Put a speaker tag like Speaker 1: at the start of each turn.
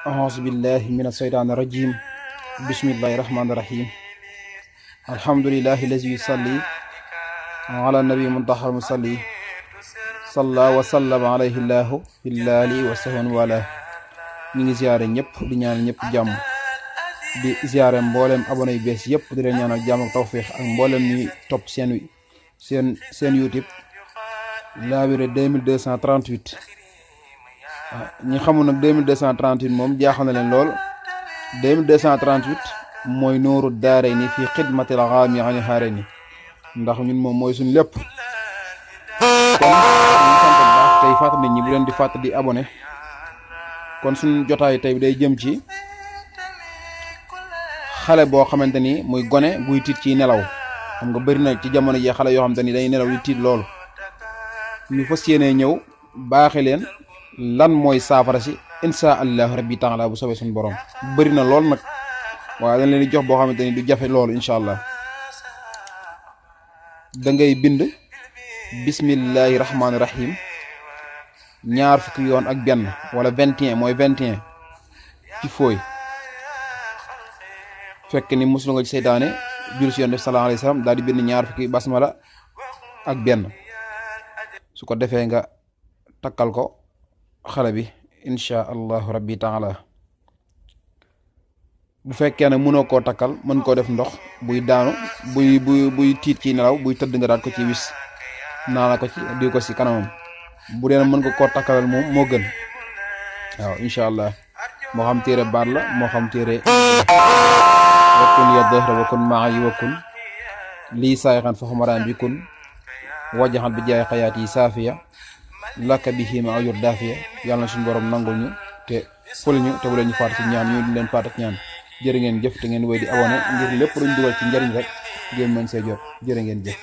Speaker 1: أعوذ بالله من الشيطان الرجيم بسم الله الرحمن الرحيم الحمد لله الذي يصلي على النبي المنتهى المصلي صلى وسلم عليه الله بالله وسهون ولا ñi ngi ziaré ñëpp di ñaan ñëpp jàmm di ziaré mboolem abonné yu bees yëpp di leen ñaanal jàmm ak tawfiq ak mboolem ñi top seen YouTube Laabiré 2238 ñi xamul nag 2238 moom jaaxal na leen lool 2238 mooy nooru daaray ni fii xidmatil xaami ani xaare ni ndax ñun moom mooy suñ lépp kon ñu sant bu baax tey fàttali nit ñi bu leen di fàtt di abonné kon suñ jotaay tey day jëm ci xale boo xamante ni muy gone buy tiit ci nelaw xam nga bëri na ci jamono ji xale yoo xamante ni dañuy nelaw di tiit loolu ñu fas yéenee ñëw baaxe leen lan mooy saafara si insha allah rabbi taala bu soobee suñu borom bëri na lool nag waaye dañ leen di jox boo xamante ni du jafe loolu incha allah da ngay bind bismillahi rahmaani rahim ñaar fukki yoon ak benn wala 21 mooy 21 ci fooy fekk ni muslu nga ci seytaane jul si yoon def sallallahu alayhi wasallam daal di bind ñaar fukki basmala ak benn su ko defee nga takkal ko xale bi insha allahu rabbi taala bu fekkee ne mënoo koo takkal mën koo def ndox buy daanu buy tiit ci nelaw buy tëdd nga daat ko ci wis naana ko ci di ko si kanamam bu dee mën nga koo takkalal moom moo gën waaw insha allah moo xam téere baat la moo xam téere wakkun ya dëhra wakkun maa yi wakkun lii saayxan fa xumaraan bi kun wajaxal bi jaay xayaat yi saafiya lakka bi xiima ayur daafiya yàlla na suñu borom nangul ñu te ful ñu te bu leen ñu faat ci ñaan ñu di leen faat ak ñaan jërë ngeen jëf te ngeen wéy di abonné ngir lépp luñ dugal ci njariñ rek ngeen mën see jot jërë ngeen jëf